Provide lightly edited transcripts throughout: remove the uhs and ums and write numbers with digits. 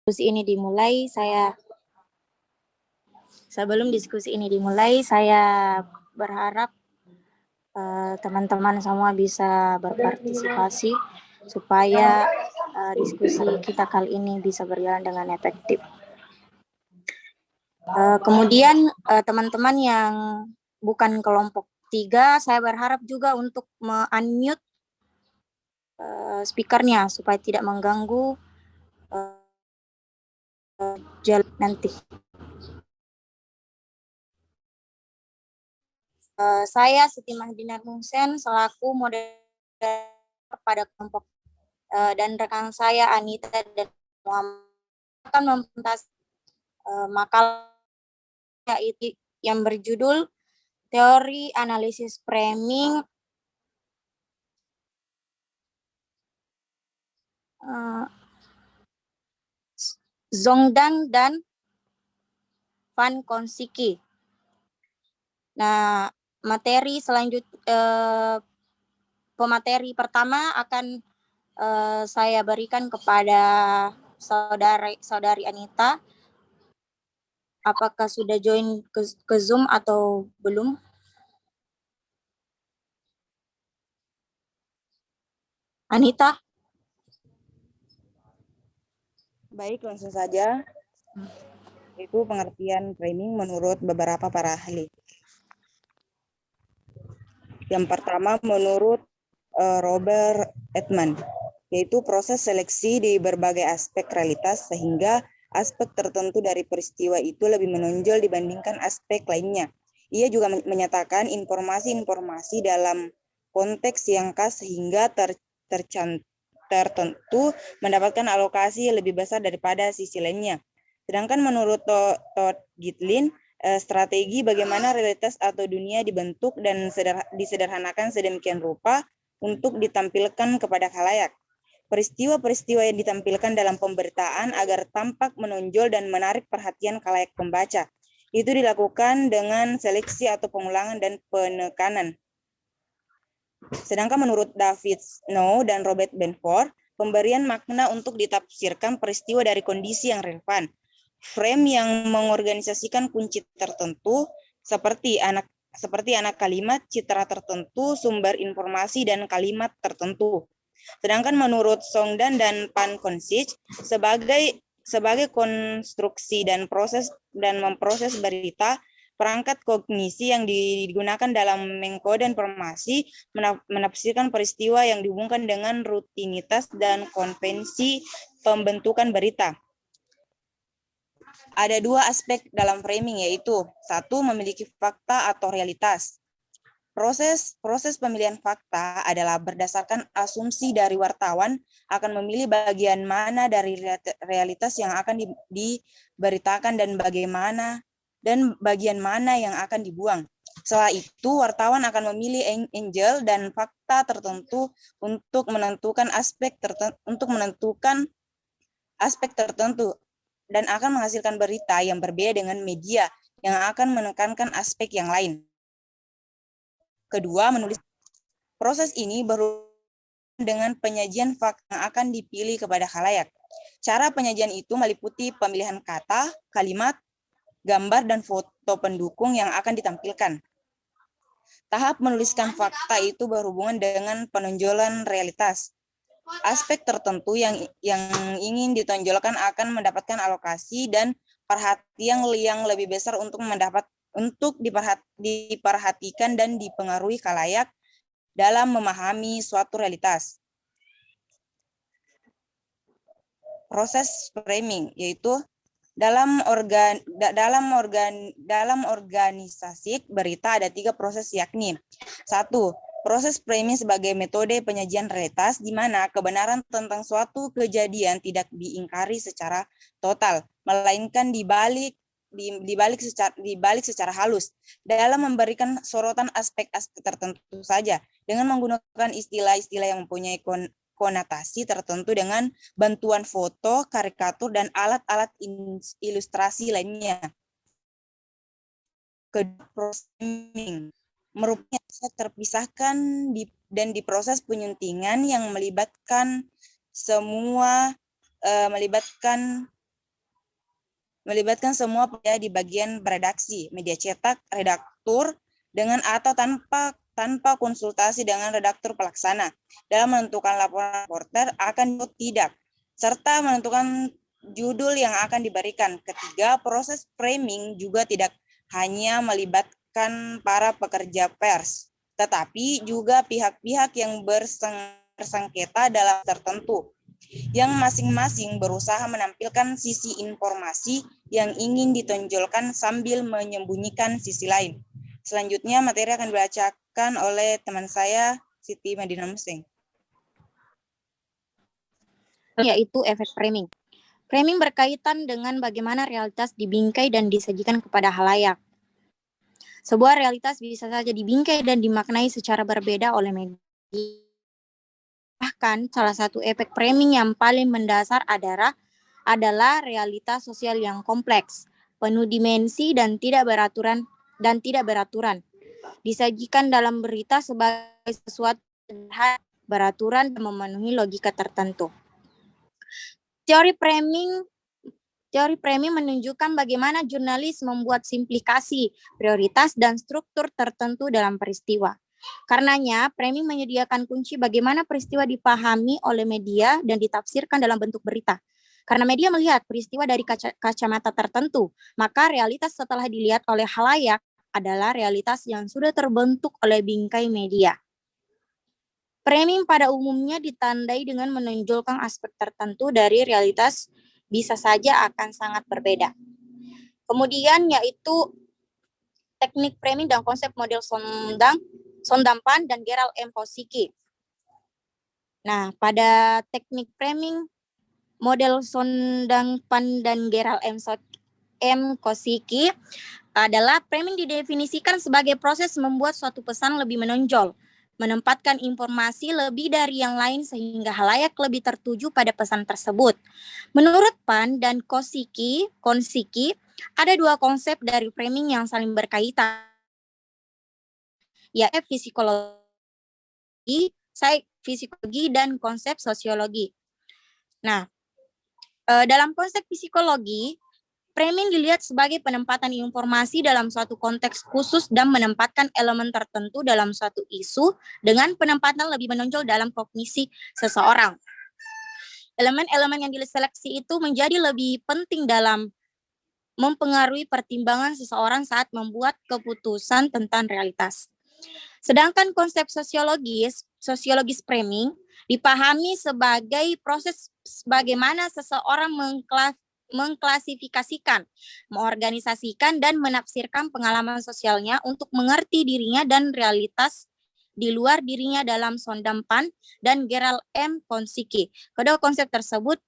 diskusi ini dimulai, sebelum diskusi ini dimulai, saya berharap teman-teman semua bisa berpartisipasi supaya diskusi kita kali ini bisa berjalan dengan efektif. Kemudian teman-teman yang bukan kelompok 3, saya berharap juga untuk unmute speakernya supaya tidak mengganggu jalan nanti. Saya Siti Mahdinar Mungsen selaku moderator pada kelompok dan rekan saya Anita dan Muhammad akan mempresentasi makalah yang berjudul Teori Analisis Framing Zongdan dan Van Konsiki. Nah, materi selanjutnya, pemateri pertama akan saya berikan kepada saudari Anita. Apakah sudah join ke Zoom atau belum? Anita? Baik, langsung saja. Itu pengertian framing menurut beberapa para ahli. Yang pertama menurut Robert Edman, yaitu proses seleksi di berbagai aspek realitas sehingga aspek tertentu dari peristiwa itu lebih menonjol dibandingkan aspek lainnya. Ia juga menyatakan informasi-informasi dalam konteks yang khas sehingga tertentu mendapatkan alokasi lebih besar daripada sisi lainnya. Sedangkan menurut Todd Gitlin, strategi bagaimana realitas atau dunia dibentuk dan disederhanakan sedemikian rupa untuk ditampilkan kepada khalayak. Peristiwa-peristiwa yang ditampilkan dalam pemberitaan agar tampak menonjol dan menarik perhatian khalayak pembaca. Itu dilakukan dengan seleksi atau pengulangan dan penekanan. Sedangkan menurut David Snow dan Robert Benford, pemberian makna untuk ditafsirkan peristiwa dari kondisi yang relevan. Frame yang mengorganisasikan kunci tertentu seperti anak kalimat, citra tertentu, sumber informasi, dan kalimat tertentu. Sedangkan menurut Songdan dan Pan Konsich, sebagai konstruksi dan memproses berita, perangkat kognisi yang digunakan dalam mengkode informasi menafsirkan peristiwa yang dihubungkan dengan rutinitas dan konvensi pembentukan berita. Ada dua aspek dalam framing, yaitu satu, memiliki fakta atau realitas. Proses pemilihan fakta adalah berdasarkan asumsi dari wartawan akan memilih bagian mana dari realitas yang akan diberitakan dan bagian mana yang akan dibuang. Setelah itu, wartawan akan memilih angle dan fakta tertentu untuk menentukan aspek tertentu dan akan menghasilkan berita yang berbeda dengan media yang akan menekankan aspek yang lain. Kedua, menulis. Proses ini berhubungan dengan penyajian fakta yang akan dipilih kepada khalayak. Cara penyajian itu meliputi pemilihan kata, kalimat, gambar, dan foto pendukung yang akan ditampilkan. Tahap menuliskan fakta itu berhubungan dengan penonjolan realitas. Aspek tertentu yang ingin ditonjolkan akan mendapatkan alokasi dan perhatian yang lebih besar untuk diperhatikan dan dipengaruhi khalayak dalam memahami suatu realitas. Proses framing yaitu dalam organisasi berita ada 3 proses, yakni 1. Proses framing sebagai metode penyajian realitas di mana kebenaran tentang suatu kejadian tidak diingkari secara total, melainkan dibalik secara halus dalam memberikan sorotan aspek-aspek tertentu saja dengan menggunakan istilah-istilah yang mempunyai konotasi tertentu dengan bantuan foto, karikatur, dan alat-alat ilustrasi lainnya. Kedua, framing merupakan terpisahkan dan diproses penyuntingan yang melibatkan melibatkan semua pihak di bagian redaksi, media cetak, redaktur, dengan atau tanpa konsultasi dengan redaktur pelaksana dalam menentukan laporan reporter akan atau tidak, serta menentukan judul yang akan diberikan. Ketiga, proses framing juga tidak hanya melibatkan para pekerja pers, tetapi juga pihak-pihak yang bersengketa dalam tertentu, yang masing-masing berusaha menampilkan sisi informasi yang ingin ditonjolkan sambil menyembunyikan sisi lain. Selanjutnya materi akan dibacakan oleh teman saya, Siti Madinah Museng. Yaitu efek framing. Framing berkaitan dengan bagaimana realitas dibingkai dan disajikan kepada halayak. Sebuah realitas bisa saja dibingkai dan dimaknai secara berbeda oleh media. Bahkan salah satu efek framing yang paling mendasar adalah realitas sosial yang kompleks, penuh dimensi dan tidak beraturan. Disajikan dalam berita sebagai sesuatu yang beraturan dan memenuhi logika tertentu. Teori framing menunjukkan bagaimana jurnalis membuat simplikasi, prioritas, dan struktur tertentu dalam peristiwa. Karenanya, framing menyediakan kunci bagaimana peristiwa dipahami oleh media dan ditafsirkan dalam bentuk berita. Karena media melihat peristiwa dari kacamata tertentu, maka realitas setelah dilihat oleh halayak adalah realitas yang sudah terbentuk oleh bingkai media. Framing pada umumnya ditandai dengan menonjolkan aspek tertentu dari realitas, bisa saja akan sangat berbeda. Kemudian yaitu teknik framing dan konsep model Sondampan dan Gerald M. Kosicki. Nah, pada teknik framing, model Sondampan dan Gerald M. Kosicki adalah framing didefinisikan sebagai proses membuat suatu pesan lebih menonjol, menempatkan informasi lebih dari yang lain sehingga halayak lebih tertuju pada pesan tersebut. Menurut Pan dan Kosicki, ada dua konsep dari framing yang saling berkaitan, yaitu psikologi dan konsep sosiologi. Nah, dalam konsep psikologi, framing dilihat sebagai penempatan informasi dalam suatu konteks khusus dan menempatkan elemen tertentu dalam suatu isu dengan penempatan lebih menonjol dalam kognisi seseorang. Elemen-elemen yang diseleksi itu menjadi lebih penting dalam mempengaruhi pertimbangan seseorang saat membuat keputusan tentang realitas. Sedangkan konsep sosiologis framing dipahami sebagai proses bagaimana seseorang mengklasifikasikan, mengorganisasikan, dan menafsirkan pengalaman sosialnya untuk mengerti dirinya dan realitas di luar dirinya dalam Sondampan dan Gerald M. Kosicki. Kedua konsep tersebut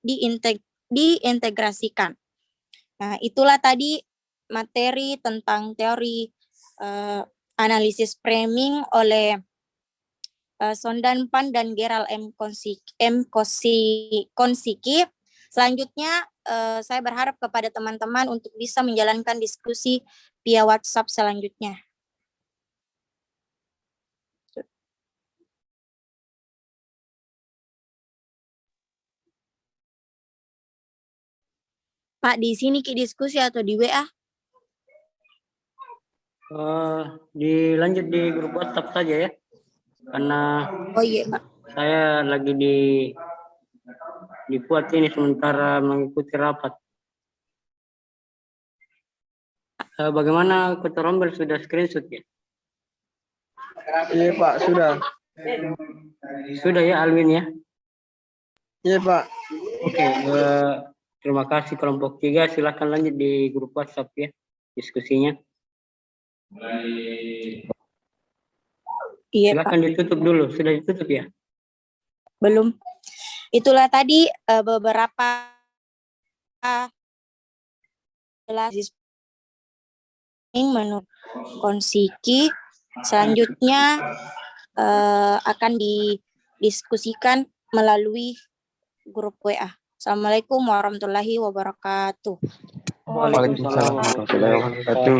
diintegrasikan. Nah, itulah tadi materi tentang teori analisis framing oleh Sondampan dan Gerald M. Kosicki. Selanjutnya, saya berharap kepada teman-teman untuk bisa menjalankan diskusi via WhatsApp selanjutnya. Pak, di sini diskusi atau di WA? Dilanjut di grup WhatsApp saja ya, karena iya, Pak. Saya lagi dibuat ini sementara mengikuti rapat. Bagaimana Ketua Rombel sudah screenshot ya? Iya Pak, sudah. Sudah ya Alwin ya? Iya Pak. Oke, terima kasih kelompok 3. Silakan lanjut di grup WhatsApp ya diskusinya. Iya, silakan Pak. Ditutup dulu. Sudah ditutup ya? Belum. Itulah tadi beberapa menurut Kosicki. Selanjutnya akan didiskusikan melalui grup WA. Assalamualaikum warahmatullahi wabarakatuh. Waalaikumsalam warahmatullahi wabarakatuh.